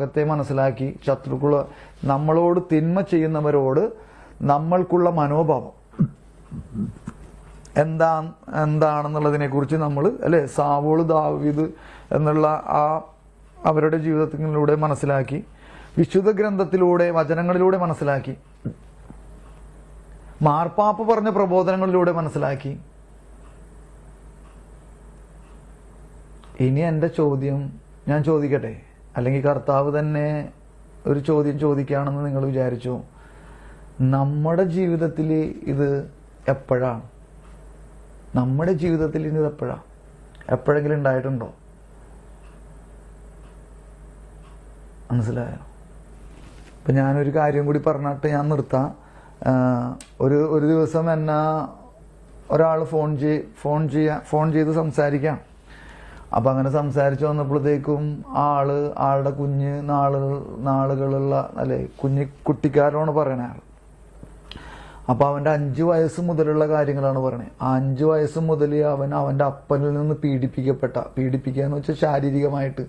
ത്തെ മനസ്സിലാക്കി ശത്രുക്കള് നമ്മളോട് തിന്മ ചെയ്യുന്നവരോട് നമ്മൾക്കുള്ള മനോഭാവം എന്താണെന്നുള്ളതിനെ കുറിച്ച് നമ്മൾ അല്ലെ സാവോള് ദാവീദ് എന്നുള്ള ആ അവരുടെ ജീവിതത്തിലൂടെ മനസ്സിലാക്കി, വിശുദ്ധ ഗ്രന്ഥത്തിലൂടെ വചനങ്ങളിലൂടെ മനസ്സിലാക്കി, മാർപ്പാപ്പ പറഞ്ഞ പ്രബോധനങ്ങളിലൂടെ മനസ്സിലാക്കി. ഇനി എൻ്റെ ചോദ്യം ഞാൻ ചോദിക്കട്ടെ, അല്ലെങ്കിൽ കർത്താവ് തന്നെ ഒരു ചോദ്യം ചോദിക്കുകയാണെന്ന് നിങ്ങൾ വിചാരിച്ചു. നമ്മുടെ ജീവിതത്തിൽ ഇത് എപ്പോഴാണ്? നമ്മുടെ ജീവിതത്തിൽ ഇത് എപ്പോഴാണ്? എപ്പോഴെങ്കിലും ഉണ്ടായിട്ടുണ്ടോ? മനസ്സിലായോ? ഇപ്പം ഞാനൊരു കാര്യം കൂടി പറഞ്ഞിട്ട് ഞാൻ നിർത്താം. ഒരു ദിവസം എന്നെ ഒരാൾ ഫോൺ ചെയ്ത് സംസാരിക്കാം. അപ്പം അങ്ങനെ സംസാരിച്ച് വന്നപ്പോഴത്തേക്കും ആളുടെ കുഞ്ഞ് നാളുകളുള്ള അല്ലെ കുട്ടിക്കാരനാണ് പറയണ ആൾ. അപ്പം അവൻ്റെ 5 വയസ്സ് മുതലുള്ള കാര്യങ്ങളാണ് പറയണത്. ആ 5 വയസ്സ് മുതൽ അവൻ്റെ അപ്പനിൽ നിന്ന് പീഡിപ്പിക്കുക എന്ന് വെച്ചാൽ ശാരീരികമായിട്ട്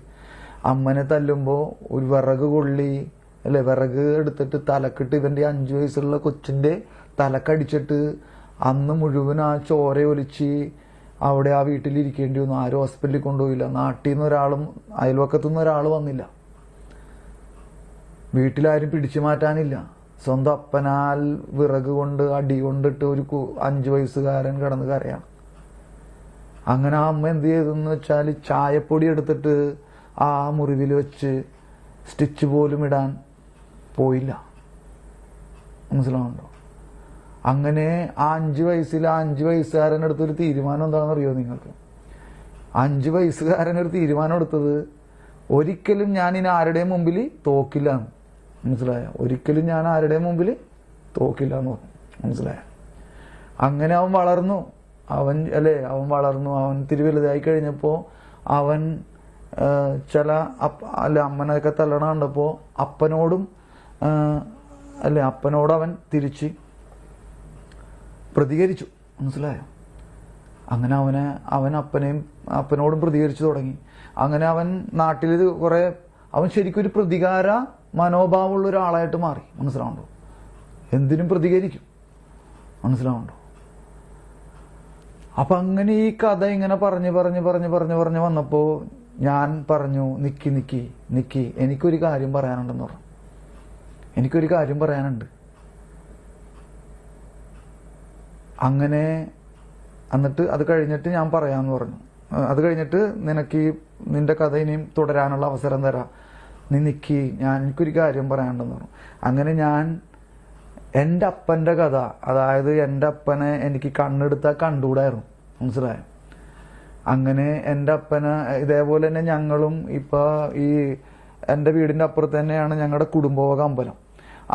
അമ്മനെ തല്ലുമ്പോൾ ഒരു വിറക് കൊള്ളി അല്ലെ വിറക് എടുത്തിട്ട് തലക്കിട്ട് ഇവൻ്റെ 5 വയസ്സുള്ള കൊച്ചിൻ്റെ തലക്കടിച്ചിട്ട് അന്ന് മുഴുവൻ ആ ചോരയൊലിച്ച് അവിടെ ആ വീട്ടിലിരിക്കേണ്ടി വന്നു. ആരും ഹോസ്പിറ്റലിൽ കൊണ്ടുപോയില്ല. നാട്ടിൽ നിന്ന് ഒരാളും അയൽവക്കത്തുനിന്ന് ഒരാൾ വന്നില്ല. വീട്ടിലാരും പിടിച്ചു മാറ്റാനില്ല. സ്വന്തം അപ്പനാൽ വിറക് കൊണ്ട് അടി കൊണ്ടിട്ട് ഒരു 5 വയസ്സുകാരൻ കിടന്ന് കരയാണ്. അങ്ങനെ ആ അമ്മ എന്ത് ചെയ്തെന്ന് വെച്ചാൽ ചായപ്പൊടി എടുത്തിട്ട് ആ മുറിവിൽ വെച്ച് സ്റ്റിച്ച് പോലും ഇടാൻ പോയില്ല. മനസ്സിലാവുന്നുണ്ടോ? അങ്ങനെ ആ 5 വയസ്സുകാരൻ എടുത്തൊരു തീരുമാനം എന്താണെന്ന് അറിയോ നിങ്ങൾക്ക്? 5 വയസ്സുകാരൻ ഒരു തീരുമാനം എടുത്തത്, ഒരിക്കലും ഞാൻ ഇനി ആരുടെയും മുമ്പിൽ തോക്കില്ല എന്ന്. മനസ്സിലായോ? ഒരിക്കലും ഞാൻ ആരുടെയും മുമ്പിൽ തോക്കില്ല എന്ന് പറഞ്ഞു. മനസ്സിലായോ? അങ്ങനെ അവൻ വളർന്നു. അവൻ തിരുവലുതായി കഴിഞ്ഞപ്പോൾ അവൻ ചില അമ്മനൊക്കെ തല്ലണ കണ്ടപ്പോൾ അപ്പനോട് അവൻ തിരിച്ച് പ്രതികരിച്ചു. മനസ്സിലായോ? അങ്ങനെ അവൻ അപ്പനോടും പ്രതികരിച്ചു തുടങ്ങി. അങ്ങനെ അവൻ നാട്ടിൽ അവൻ ശരിക്കും ഒരു പ്രതികാര മനോഭാവമുള്ള ഒരാളായിട്ട് മാറി. മനസ്സിലാവുണ്ടോ? എന്തിനും പ്രതികരിക്കും. മനസ്സിലാവുണ്ടോ? അപ്പൊ അങ്ങനെ ഈ കഥ ഇങ്ങനെ പറഞ്ഞ് വന്നപ്പോ ഞാൻ പറഞ്ഞു, നിക്കി എനിക്കൊരു കാര്യം പറയാനുണ്ടെന്ന് പറഞ്ഞു. എനിക്കൊരു കാര്യം പറയാനുണ്ട്. അങ്ങനെ എന്നിട്ട് അത് കഴിഞ്ഞിട്ട് ഞാൻ പറയാമെന്ന് പറഞ്ഞു. അത് കഴിഞ്ഞിട്ട് നിന്റെ കഥ ഇനിയും തുടരാനുള്ള അവസരം തരാം, നീ നിക്കി, എനിക്കൊരു കാര്യം പറയാനുണ്ടെന്ന് പറഞ്ഞു. അങ്ങനെ ഞാൻ എൻ്റെ അപ്പൻ്റെ കഥ, അതായത് എൻ്റെ അപ്പനെ എനിക്ക് കണ്ണെടുത്താൽ കണ്ടുകൂടായിരുന്നു. മനസ്സിലായോ? അങ്ങനെ എൻ്റെ അപ്പന് ഇതേപോലെ തന്നെ ഞങ്ങളും ഇപ്പോൾ ഈ എൻ്റെ വീടിൻ്റെ അപ്പുറത്ത് തന്നെയാണ് ഞങ്ങളുടെ കുടുംബവക അമ്പലം.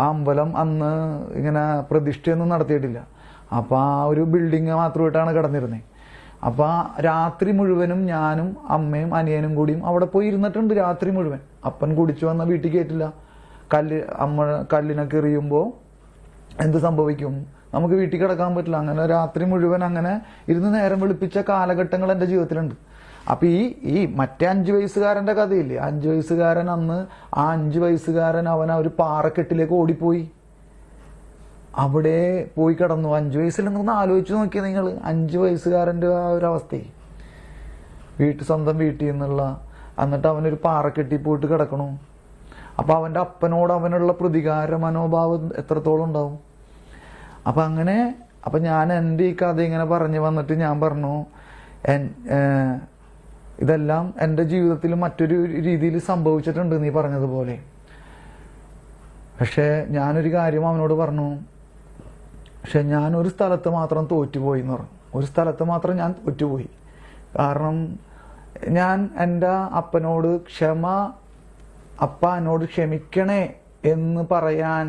ആ അമ്പലം അന്ന് ഇങ്ങനെ പ്രതിഷ്ഠയൊന്നും നടത്തിയിട്ടില്ല. അപ്പോൾ ആ ഒരു ബിൽഡിങ് മാത്രമായിട്ടാണ് കിടന്നിരുന്നത്. അപ്പോൾ രാത്രി മുഴുവനും ഞാനും അമ്മയും അനിയനും കൂടിയും അവിടെ പോയി ഇരുന്നിട്ടുണ്ട്. രാത്രി മുഴുവൻ അപ്പൻ കുടിച്ചു വന്ന വീട്ടിൽ കയറ്റില്ല. കല്ലിനൊക്കെ എറിയുമ്പോൾ എന്ത് സംഭവിക്കും? നമുക്ക് വീട്ടിൽ കിടക്കാൻ പറ്റില്ല. അങ്ങനെ രാത്രി മുഴുവൻ അങ്ങനെ ഇരുന്ന് നേരം വെളുപ്പിച്ച കാലഘട്ടങ്ങൾ എൻ്റെ ജീവിതത്തിലുണ്ട്. അപ്പം ഈ മറ്റേ 5 വയസ്സുകാരൻ്റെ കഥയില്ലേ, 5 വയസ്സുകാരൻ അന്ന് ആ 5 വയസ്സുകാരൻ അവൻ ഒരു പാറക്കെട്ടിലേക്ക് ഓടിപ്പോയി അവിടെ പോയി കിടന്നു. 5 വയസ്സിൽ നിന്ന് ആലോചിച്ച് നോക്കിയാൽ നിങ്ങൾ 5 വയസ്സുകാരൻ്റെ ആ ഒരു അവസ്ഥയെ, സ്വന്തം വീട്ടിൽ നിന്നുള്ള, എന്നിട്ട് അവനൊരു പാറക്കെട്ടി പോയിട്ട് കിടക്കണു. അപ്പം അവൻ്റെ അപ്പനോട് അവനുള്ള പ്രതികാര മനോഭാവം എത്രത്തോളം ഉണ്ടാവും? അപ്പം ഞാൻ എൻ്റെ ഈ കഥ ഇങ്ങനെ പറഞ്ഞു വന്നിട്ട് ഞാൻ പറഞ്ഞു, ഇതെല്ലാം എൻ്റെ ജീവിതത്തിൽ മറ്റൊരു രീതിയിൽ സംഭവിച്ചിട്ടുണ്ട് നീ പറഞ്ഞതുപോലെ. പക്ഷേ ഞാനൊരു കാര്യം അവനോട് പറഞ്ഞു, പക്ഷെ ഞാൻ ഒരു സ്ഥലത്ത് മാത്രം തോറ്റുപോയി എന്ന് പറഞ്ഞു. ഒരു സ്ഥലത്ത് മാത്രം ഞാൻ തോറ്റുപോയി. കാരണം ഞാൻ എൻ്റെ അപ്പനോട് എന്നോട് ക്ഷമിക്കണേ എന്ന് പറയാൻ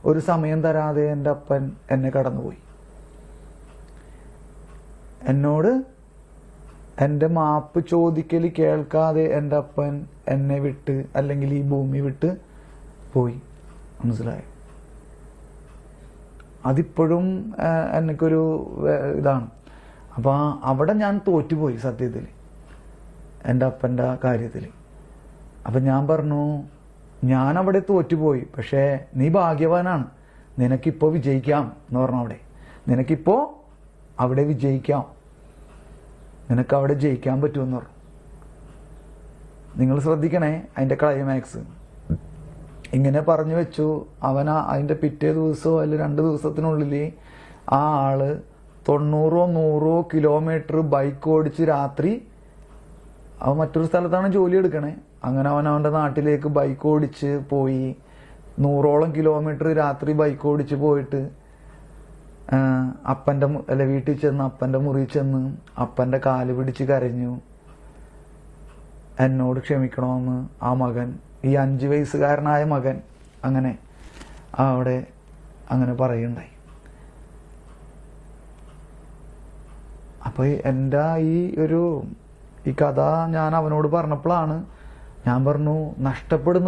ഒരു സമയം തരാതെ എൻ്റെ അപ്പൻ എന്നെ കടന്നുപോയി. എന്നോട് എൻ്റെ മാപ്പ് ചോദിക്കൽ കേൾക്കാതെ എൻ്റെ അപ്പൻ എന്നെ വിട്ട്, അല്ലെങ്കിൽ ഈ ഭൂമി വിട്ട് പോയി. മനസ്സിലായോ? അതിപ്പോഴും എനിക്കൊരു ഇതാണ്. അപ്പോൾ അവിടെ ഞാൻ തോറ്റുപോയി സത്യത്തിൽ എൻ്റെ അപ്പൻ്റെ കാര്യത്തിൽ. അപ്പം ഞാൻ പറഞ്ഞു, ഞാൻ അവിടെ തോറ്റുപോയി, പക്ഷേ നീ ഭാഗ്യവാനാണ്, നിനക്കിപ്പോൾ വിജയിക്കാം എന്ന് പറഞ്ഞു. നിനക്കിപ്പോൾ അവിടെ വിജയിക്കാം, നിനക്ക് അവിടെ ജയിക്കാൻ പറ്റുമെന്ന് പറഞ്ഞു. നിങ്ങൾ ശ്രദ്ധിക്കണേ അതിൻ്റെ ക്ലൈമാക്സ്. ഇങ്ങനെ പറഞ്ഞു വെച്ചു. അവൻ അതിൻ്റെ പിറ്റേ ദിവസമോ അല്ലെങ്കിൽ 2 ദിവസത്തിനുള്ളിൽ ആ ആള് 90-100 കിലോമീറ്റർ ബൈക്ക് ഓടിച്ച് രാത്രി, അവൻ മറ്റൊരു സ്ഥലത്താണ് ജോലി എടുക്കണേ, അങ്ങനെ അവൻ്റെ നാട്ടിലേക്ക് ബൈക്ക് ഓടിച്ച് പോയി. 100ഓളം കിലോമീറ്റർ രാത്രി ബൈക്ക് ഓടിച്ച് പോയിട്ട് വീട്ടിൽ ചെന്ന് അപ്പൻ്റെ മുറിയിൽ ചെന്ന് അപ്പൻ്റെ കാല് പിടിച്ച് കരഞ്ഞു, എന്നോട് ക്ഷമിക്കണമെന്ന് ആ മകൻ, ഈ 5 വയസ്സുകാരനായ മകൻ അങ്ങനെ അവിടെ അങ്ങനെ പറയുണ്ടായി. അപ്പോൾ എൻ്റെ ഈ കഥ ഞാൻ അവനോട് പറഞ്ഞപ്പോഴാണ് ഞാൻ പറഞ്ഞു, നഷ്ടപ്പെടുന്നത്